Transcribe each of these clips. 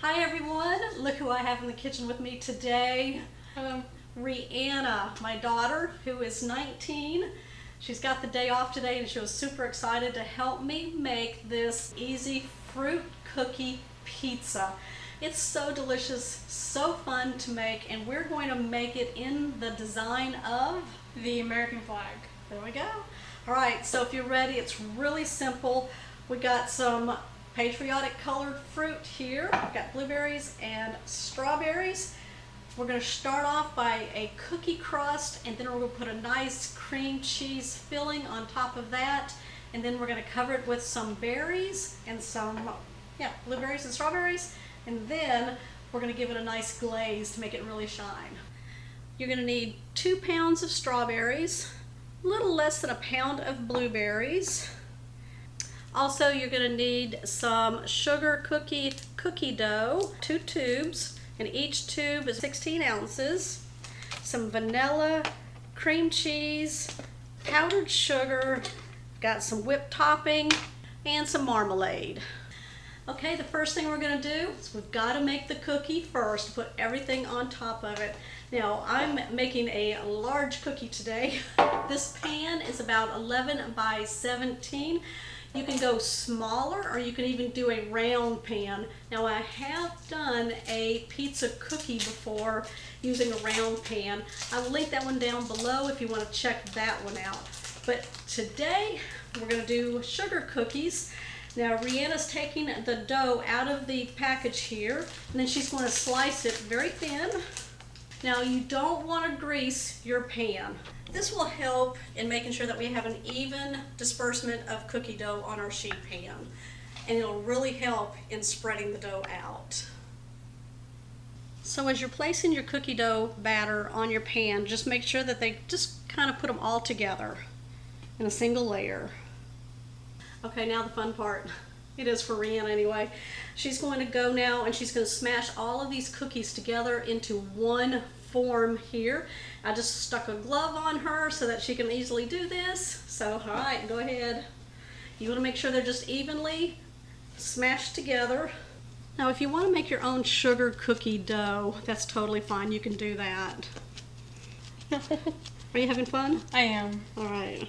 Hi everyone, look who I have in the kitchen with me today. Hello. Rihanna, my daughter, who is 19. She's got the day off today and she was super excited to help me make this easy fruit cookie pizza. It's so delicious, so fun to make, and we're going to make it in the design of The American flag. There we go. All right, so if you're ready, it's really simple. We got some patriotic colored fruit here. We've got blueberries and strawberries. We're going to start off by a cookie crust, and then we're going to put a nice cream cheese filling on top of that, and then we're going to cover it with some berries and some blueberries and strawberries, and then we're going to give it a nice glaze to make it really shine. You're going to need 2 pounds of strawberries, a little less than a pound of blueberries. Also, you're going to need some sugar cookie dough, 2 tubes, and each tube is 16 ounces, some vanilla, cream cheese, powdered sugar, got some whipped topping, and some marmalade. Okay, the first thing we're going to do is we've got to make the cookie first, put everything on top of it. Now, I'm making a large cookie today. This pan is about 11 by 17. You can go smaller, or you can even do a round pan. Now, I have done a pizza cookie before using a round pan. I'll link that one down below if you want to check that one out. But today, we're going to do sugar cookies. Now, Rihanna's taking the dough out of the package here, and then she's going to slice it very thin. Now, you don't want to grease your pan. This will help in making sure that we have an even disbursement of cookie dough on our sheet pan, and it'll really help in spreading the dough out. So as you're placing your cookie dough batter on your pan, just make sure that they just kind of put them all together in a single layer. Okay, now the fun part. It is for Rihanna anyway. She's going to go now and she's going to smash all of these cookies together into one form here. I just stuck a glove on her so that she can easily do this. So, all right, go ahead. You want to make sure they're just evenly smashed together. Now, if you want to make your own sugar cookie dough, that's totally fine. You can do that. Are you having fun? I am. All right.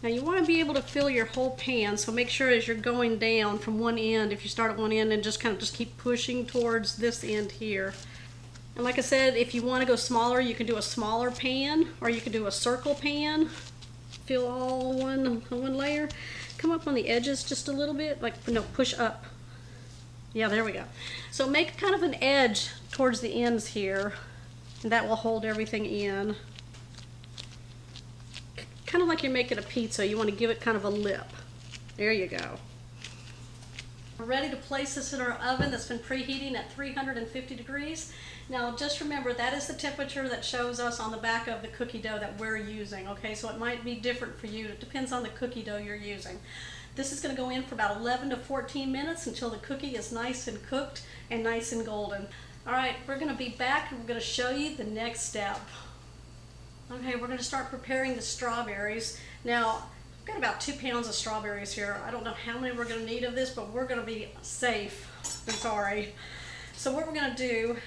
Now you want to be able to fill your whole pan, so make sure as you're going down from one end, if you start at one end, and just kind of just keep pushing towards this end here. And like I said, if you want to go smaller, you can do a smaller pan, or you can do a circle pan. Fill all one layer. Come up on the edges just a little bit, like, no, push up. Yeah, there we go. So make kind of an edge towards the ends here, and that will hold everything in. Kind of like you're making a pizza, you want to give it kind of a lip. There you go. We're ready to place this in our oven that's been preheating at 350 degrees. Now just remember, that is the temperature that shows us on the back of the cookie dough that we're using, okay? So it might be different for you. It depends on the cookie dough you're using. This is going to go in for about 11 to 14 minutes until the cookie is nice and cooked and nice and golden. All right, we're going to be back and we're going to show you the next step. Okay, we're going to start preparing the strawberries. Now, I've got about 2 pounds of strawberries here. I don't know how many we're going to need of this, but we're going to be safe. I'm sorry. So what we're going to do,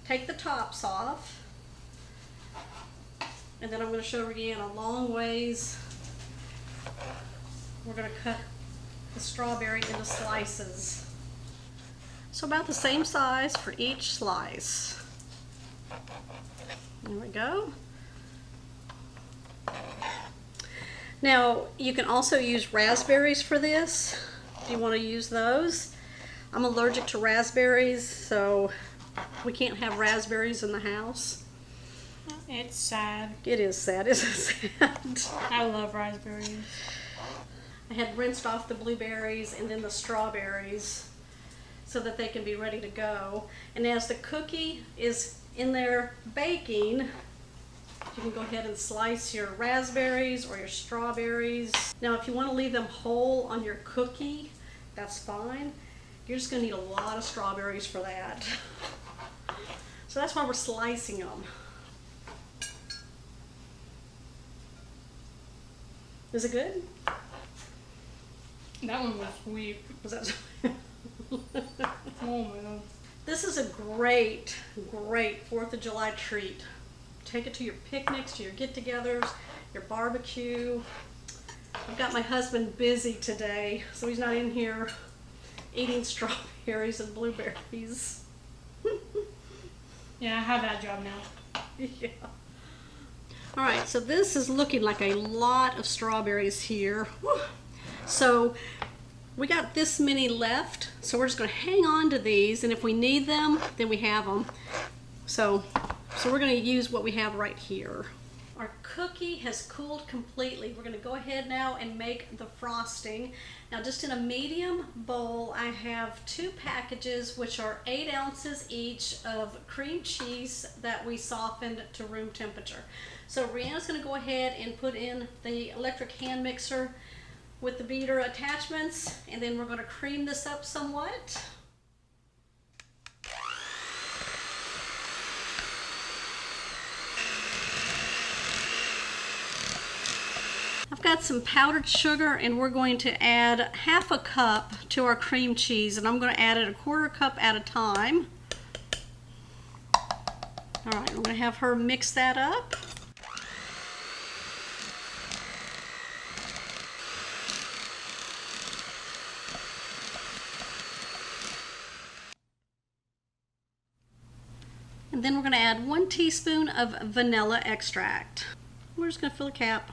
take the tops off, and then I'm going to show Rihanna long ways. We're going to cut the strawberry into slices. So about the same size for each slice. There we go. Now, you can also use raspberries for this, if you want to use those. I'm allergic to raspberries, so we can't have raspberries in the house. It's sad. It is sad, isn't it? I love raspberries. I had rinsed off the blueberries and then the strawberries so that they can be ready to go. And as the cookie is in there baking, you can go ahead and slice your raspberries or your strawberries. Now, if you want to leave them whole on your cookie, that's fine. You're just going to need a lot of strawberries for that. So that's why we're slicing them. Is it good? That one was sweet. Was that Oh my god. This is a great, great 4th of July treat. Take it to your picnics, to your get-togethers, your barbecue. I've got my husband busy today, so he's not in here eating strawberries and blueberries. Yeah, I have that job now. Yeah. All right, so this is looking like a lot of strawberries here. Whew. So we got this many left, so we're just going to hang on to these, and if we need them, then we have them. So we're going to use what we have right here. Our cookie has cooled completely. We're going to go ahead now and make the frosting. Now, just in a medium bowl, I have 2 packages, which are 8 ounces each of cream cheese that we softened to room temperature. So Rihanna's going to go ahead and put in the electric hand mixer with the beater attachments, and then we're going to cream this up somewhat. I've got some powdered sugar, and we're going to add 1/2 cup to our cream cheese, and I'm going to add it 1/4 cup at a time. All right, I'm going to have her mix that up. And then we're going to add 1 teaspoon of vanilla extract. We're just going to fill a cap.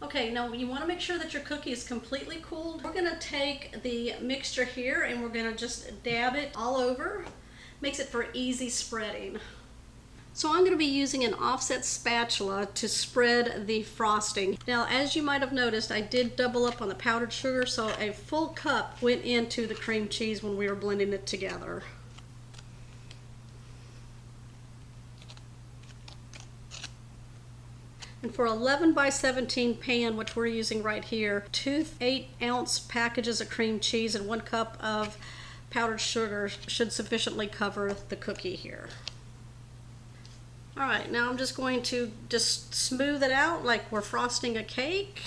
Okay, now you want to make sure that your cookie is completely cooled. We're going to take the mixture here and we're going to just dab it all over. Makes it for easy spreading. So I'm going to be using an offset spatula to spread the frosting. Now, as you might have noticed, I did double up on the powdered sugar, so a full cup went into the cream cheese when we were blending it together. And for 11 by 17 pan, which we're using right here, 2 8-ounce packages of cream cheese and 1 cup of powdered sugar should sufficiently cover the cookie here. All right, now I'm just going to smooth it out like we're frosting a cake.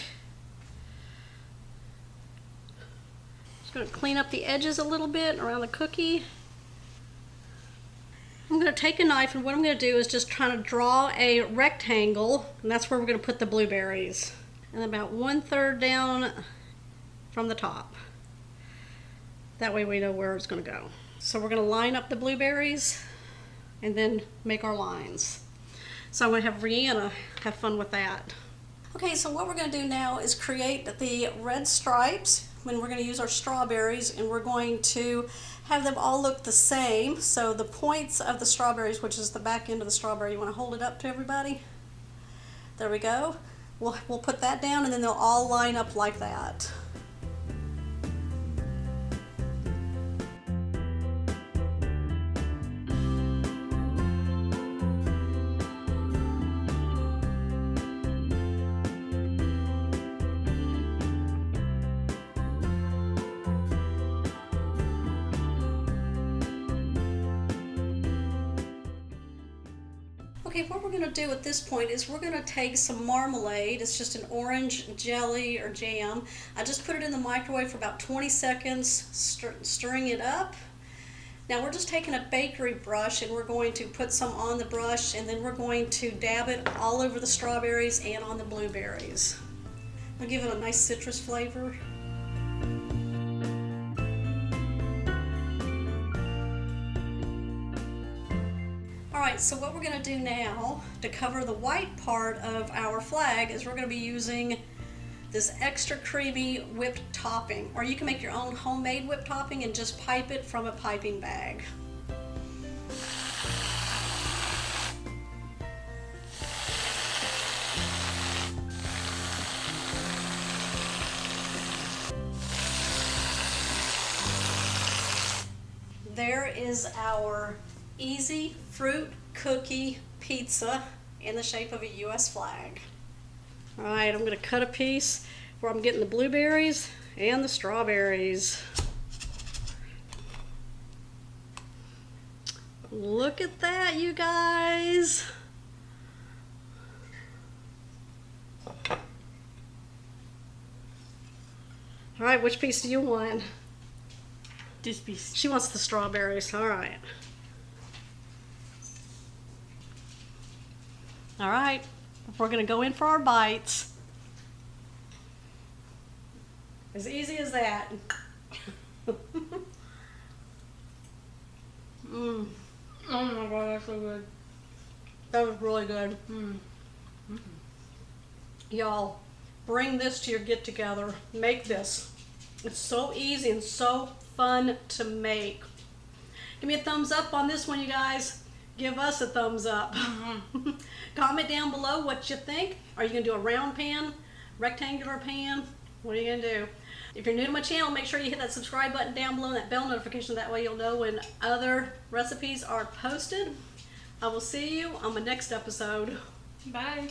Just going to clean up the edges a little bit around the cookie. I'm going to take a knife, and what I'm going to do is just try to draw a rectangle, and that's where we're going to put the blueberries. And about 1/3 down from the top. That way we know where it's going to go. So we're going to line up the blueberries and then make our lines. So I'm going to have Rihanna have fun with that. Okay, so what we're going to do now is create the red stripes when we're going to use our strawberries, and we're going to have them all look the same. So the points of the strawberries, which is the back end of the strawberry, you want to hold it up to everybody? There we go. We'll put that down, and then they'll all line up like that. Okay, what we're going to do at this point is we're going to take some marmalade. It's just an orange jelly or jam. I just put it in the microwave for about 20 seconds, stirring it up. Now we're just taking a bakery brush, and we're going to put some on the brush, and then we're going to dab it all over the strawberries and on the blueberries. I'll give it a nice citrus flavor. Alright, so what we're going to do now to cover the white part of our flag is we're going to be using this extra creamy whipped topping, or you can make your own homemade whipped topping and just pipe it from a piping bag. There is our easy fruit cookie pizza in the shape of a U.S. flag. All right, I'm going to cut a piece where I'm getting the blueberries and the strawberries. Look at that, you guys. All right, which piece do you want? This piece. She wants the strawberries. All right. All right, we're gonna go in for our bites. As easy as that. Oh my god, that's so good. That was really good. Y'all, bring this to your get-together. Make this. It's so easy and so fun to make. Give me a thumbs up on this one, you guys. Give us a thumbs up. Comment down below what you think. Are you going to do a round pan, rectangular pan? What are you going to do? If you're new to my channel, make sure you hit that subscribe button down below and that bell notification. That way you'll know when other recipes are posted. I will see you on my next episode. Bye.